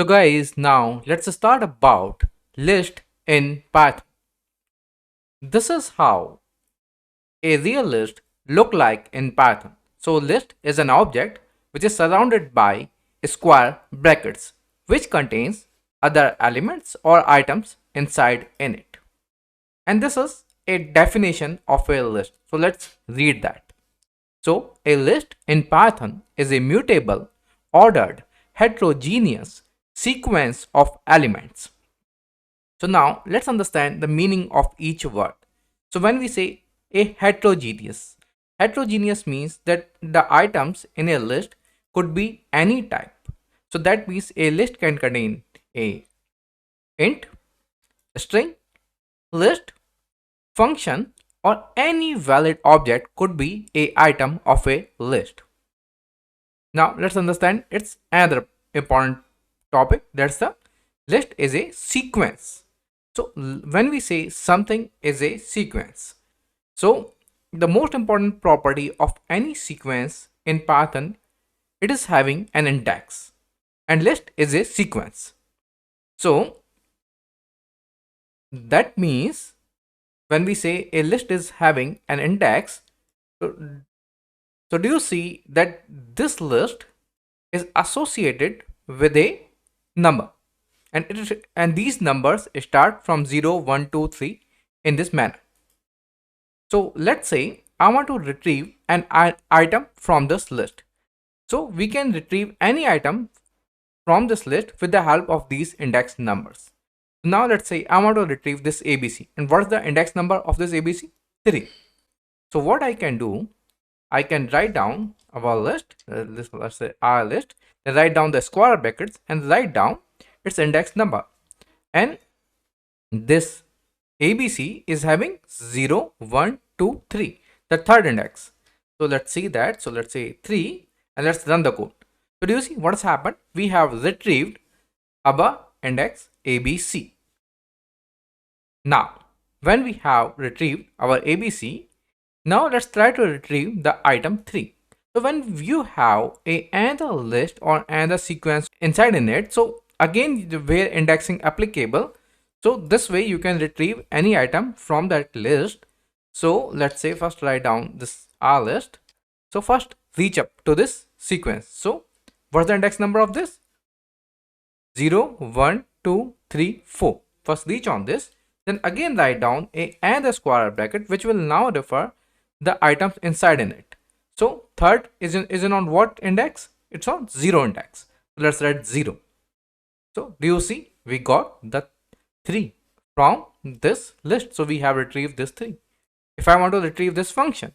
So guys, now let's start about list in Python. This is how a real list look like in Python. So list is an object which is surrounded by square brackets which contains other elements or items inside in it. And this is a definition of a list. So let's read that. So a list in Python is a mutable, ordered, heterogeneous sequence of elements. So now let's understand the meaning of each word. So when we say a heterogeneous, heterogeneous means that the items in a list could be any type. So that means a list can contain a int, string, list, function, or any valid object could be a item of a list. Now let's understand its another important topic, that's the list is a sequence. So when we say something is a sequence, so the most important property of any sequence in Python, it is having an index, and list is a sequence. So that means when we say a list is having an index, so, so do you see that this list is associated with a number, and these numbers start from 0, 1, 2, 3 in this manner. So let's say I want to retrieve an item from this list. So we can retrieve any item from this list with the help of these index numbers. Now let's say I want to retrieve this ABC, and what is the index number of this ABC? 3. So what I can do, I can write down our list, let's say our list, then write down the square brackets and write down its index number. And this ABC is having 0, 1, 2, 3, the third index. So let's see that. So let's say 3 and let's run the code. So do you see what has happened? We have retrieved our index ABC. Now, when we have retrieved our ABC, now let's try to retrieve the item 3. So when you have another list or another sequence inside in it, so again where indexing applicable, so this way you can retrieve any item from that list. So let's say first write down this R list. So first reach up to this sequence. So what's the index number of this? 0, 1, 2, 3, 4. First reach on this, then again write down another square bracket which will now refer the items inside in it. So third is in on what index? It's on 0 index. So let's write 0. So do you see we got the 3 from this list. So we have retrieved this 3. If I want to retrieve this function,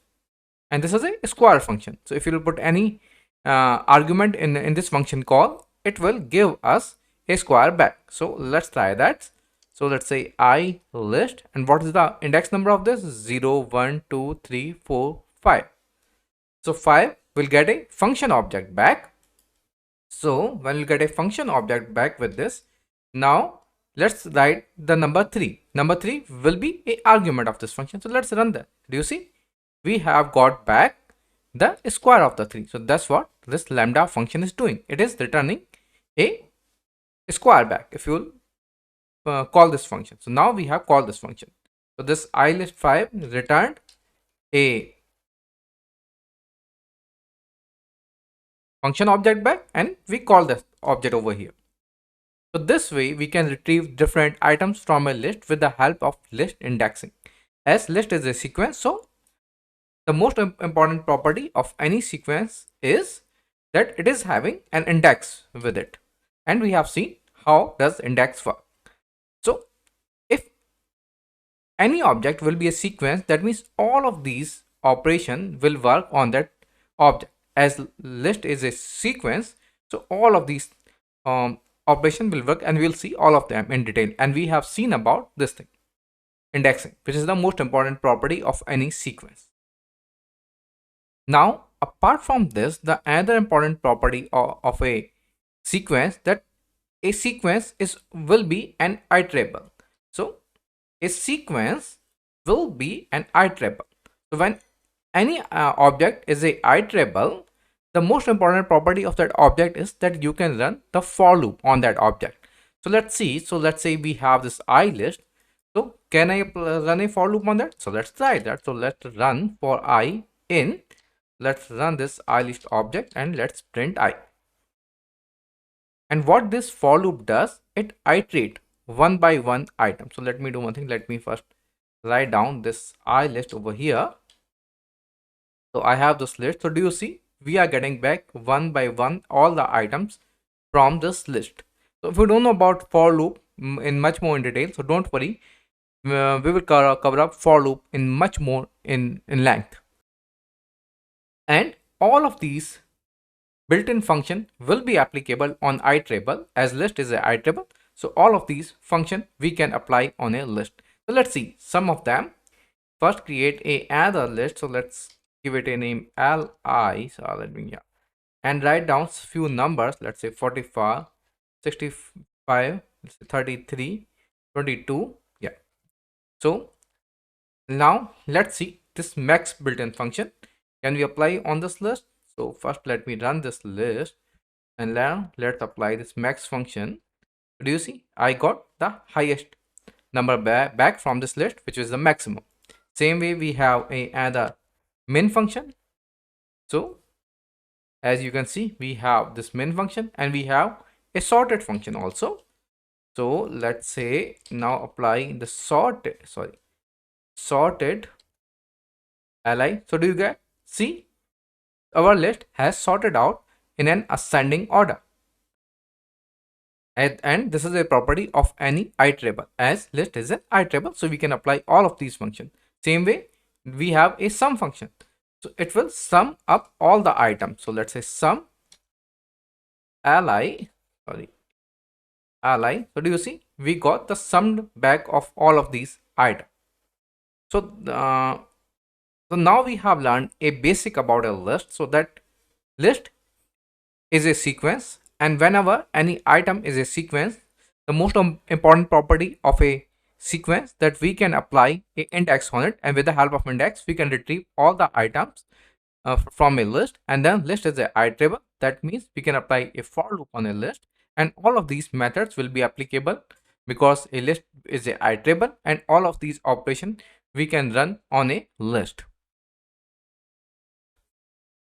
and this is a square function, so if you will put any argument in this function call, it will give us a square back. So let's try that. So let's say I list, and what is the index number of this? 0, 1, 2, 3, 4, 5. So 5 will get a function object back. So when you get a function object back with this, now let's write the number 3. Number 3 will be a argument of this function. So let's run that. Do you see? We have got back the square of the 3. So that's what this lambda function is doing. It is returning a square back if you will call this function. So now we have called this function. So this ilist5 returned a function object back, and we call this object over here. So this way we can retrieve different items from a list with the help of list indexing. As list is a sequence, so the most important property of any sequence is that it is having an index with it, and we have seen how does index work. So if any object will be a sequence, that means all of these operations will work on that object. As list is a sequence, so all of these operation will work, and we'll see all of them in detail. And we have seen about this thing, indexing, which is the most important property of any sequence. Now apart from this, the another important property of a sequence, that a sequence will be an iterable. So a sequence will be an iterable. So when any object is a iterable, the most important property of that object is that you can run the for loop on that object. So let's see. So let's say we have this I list. So can I run a for loop on that? So let's try that. So let's run for I in. Let's run this I list object and let's print I. And what this for loop does, it iterate one by one item. So let me do one thing. Let me first write down this I list over here. So I have this list. So do you see? We are getting back one by one all the items from this list. So if you don't know about for loop in much more in detail, so don't worry. We will cover up for loop in much more in length. And all of these built-in function will be applicable on iterable, as list is a iterable. So all of these function we can apply on a list. So let's see some of them. First, create a another list. So let's give it a name li. So let me and write down few numbers. Let's say 45, 65, let's say 33, 22. Yeah. So now let's see this max built-in function. Can we apply on this list? So first let me run this list and now let's apply this max function. Do you see? I got the highest number back from this list, which is the maximum. Same way we have another min function. So as you can see, we have this min function and we have a sorted function also. So let's say now apply the sorted li. So do you get? See, our list has sorted out in an ascending order. And this is a property of any iterable, as list is an iterable. So we can apply all of these functions. Same way, we have a sum function. So it will sum up all the items. So let's say sum li. So do you see? We got the summed back of all of these items. So now we have learned a basic about a list. So that list is a sequence, and whenever any item is a sequence, the most important property of a sequence that we can apply an index on it, and with the help of index we can retrieve all the items from a list. And then list is a iterable. That means we can apply a for loop on a list, and all of these methods will be applicable because a list is a iterable, and all of these operations we can run on a list.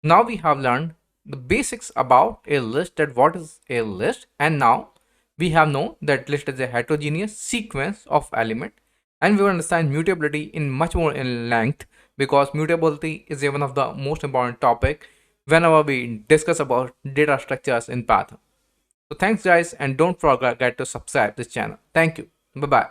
Now we have learned the basics about a list, that what is a list, and now we have known that list is a heterogeneous sequence of element, and we will understand mutability in much more in length, because mutability is one of the most important topic whenever we discuss about data structures in Python. So thanks guys, and don't forget to subscribe this channel. Thank you. Bye bye.